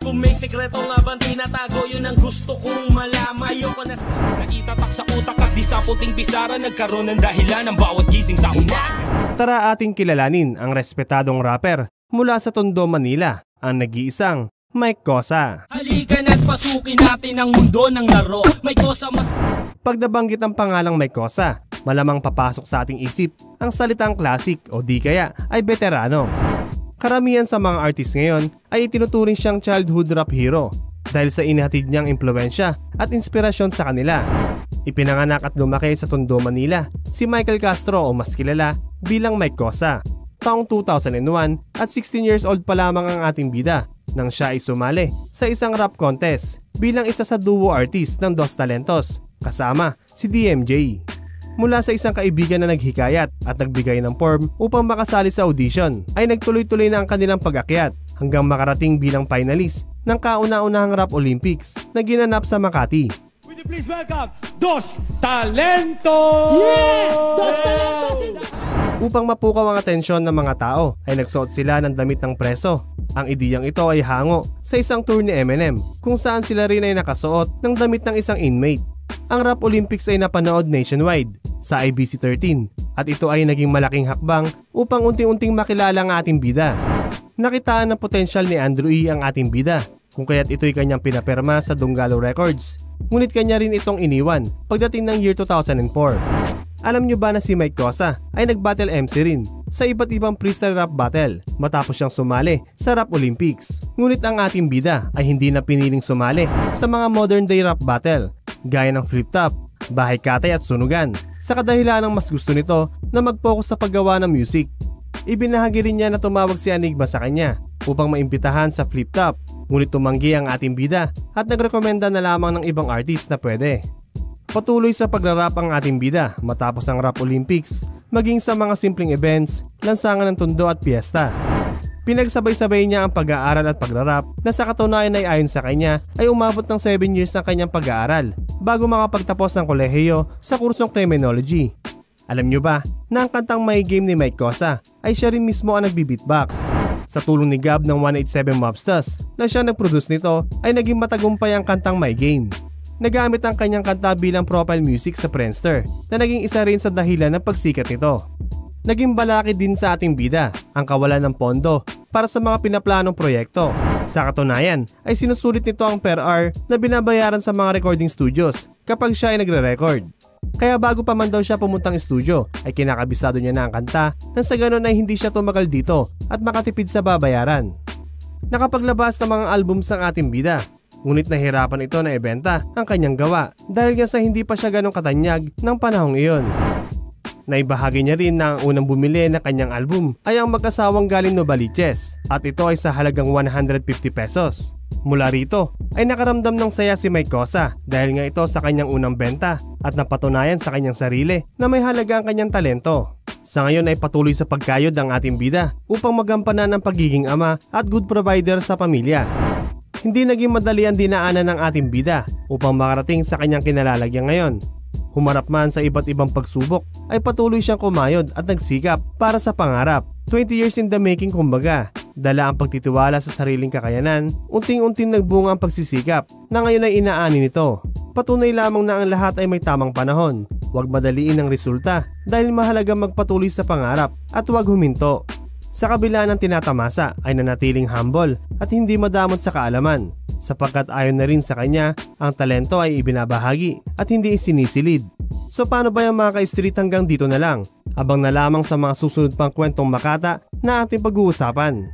Kung may sekreto nga bang tinatago, yun ang gusto kong malaman. Ayoko na sa naitatak sa utak at di sa puting pisara, nagkaroon ng dahilan ng bawat gising sa umaga. Tara ating kilalanin ang respetadong rapper mula sa Tondo, Manila, ang nag-iisang Mike Cosa. Halika na't pasukin natin ang mundo ng laro. May Cosa mas... Pag nabanggit ang pangalang Mike Cosa, malamang papasok sa ating isip ang salitang classic o di kaya ay veterano. Karamihan sa mga artist ngayon ay itinuturing siyang childhood rap hero dahil sa inihatid niyang impluensya at inspirasyon sa kanila. Ipinanganak at lumaki sa Tondo, Manila si Michael Castro o mas kilala bilang Mike Cosa. Taong 2001 at 16 years old pa lamang ang ating bida nang siya ay sumali sa isang rap contest bilang isa sa duo artist ng Dos Talentos kasama si DMJ. Mula sa isang kaibigan na naghikayat at nagbigay ng form upang makasali sa audition ay nagtuloy-tuloy na ang kanilang pag-akyat hanggang makarating bilang finalist ng kauna-unahang Rap Olympics na ginanap sa Makati. Would you please welcome Dos Talentos! Yeah! Dos Talentos! Upang mapukaw ang atensyon ng mga tao ay nagsuot sila ng damit ng preso. Ang ideyang ito ay hango sa isang tour ni Eminem kung saan sila rin ay nakasuot ng damit ng isang inmate. Ang Rap Olympics ay napanood nationwide sa IBC13 at ito ay naging malaking hakbang upang unti-unting makilala ang ating bida. Nakitaan ng potensyal ni Andrew E. ang ating bida kung kaya't ito'y kanyang pinaperma sa Dunggalo Records, ngunit kanya rin itong iniwan pagdating ng year 2004. Alam nyo ba na si Mike Cosa ay nag-battle MC rin sa iba't ibang freestyle rap battle matapos siyang sumali sa Rap Olympics? Ngunit ang ating bida ay hindi na piniling sumali sa mga modern day rap battle gaya ng Flip Top, Bahay Katay at Sunugan sa kadahilan ng mas gusto nito na mag-focus sa paggawa ng music. Ibinahagi rin niya na tumawag si Enigma sa kanya upang maimbitahan sa Flip Top, ngunit tumanggi ang ating bida at nagrekomenda na lamang ng ibang artist na pwede. Patuloy sa pagrarap ang ating bida matapos ang Rap Olympics, maging sa mga simpleng events, lansangan ng Tondo at piyesta. Pinagsabay-sabay niya ang pag-aaral at pagrarap na sa katunayan ay ayon sa kanya ay umabot ng 7 years ang kanyang pag-aaral bago makapagtapos ng kolehiyo sa kursong criminology. Alam nyo ba na ang kantang My Game ni Mike Cosa ay siya rin mismo ang nagbi-beatbox? Sa tulong ni Gab ng 187 Mobsters na siya nag-produce nito ay naging matagumpay ang kantang My Game. Nagamit ang kanyang kanta bilang profile music sa Friendster na naging isa rin sa dahilan ng pagsikat nito. Naging balakid din sa ating bida ang kawalan ng pondo para sa mga pinaplanong proyekto. Sa katunayan ay sinusulit nito ang per hour na binabayaran sa mga recording studios kapag siya ay nagre-record. Kaya bago pa man daw siya pumuntang studio ay kinakabisado niya na ang kanta nang sa ganon ay hindi siya tumagal dito at makatipid sa babayaran. Nakapaglabas ng mga albums ang ating bida, ngunit nahirapan ito na ibenta ang kanyang gawa dahil nga sa hindi pa siya ganong katanyag ng panahong iyon. Naibahagi niya rin na ang unang bumili ng kanyang album ay ang mag-asawang galing Novaliches at ito ay sa halagang 150 pesos. Mula rito ay nakaramdam ng saya si Mike Cosa dahil nga ito sa kanyang unang benta at napatunayan sa kanyang sarili na may halaga ang kanyang talento. Sa ngayon ay patuloy sa pagkayod ang ating bida upang magampanan ang pagiging ama at good provider sa pamilya. Hindi naging madali ang dinaanan ng ating bida upang makarating sa kanyang kinalalagyan ngayon. Humarap man sa iba't ibang pagsubok ay patuloy siyang kumayod at nagsikap para sa pangarap. 20 years in the making kumbaga, dala ang pagtitiwala sa sariling kakayanan, unting-unting nagbunga ang pagsisikap na ngayon ay inaani nito. Patunay lamang na ang lahat ay may tamang panahon. Huwag madaliin ang resulta dahil mahalaga magpatuloy sa pangarap at huwag huminto. Sa kabila ng tinatamasa ay nanatiling humble at hindi madamot sa kaalaman sapagkat ayon na rin sa kanya ang talento ay ibinabahagi at hindi isinisilid. So paano ba yung mga ka-street hanggang dito na lang? Abang na lamang sa mga susunod pang kwentong makata na ating pag-uusapan.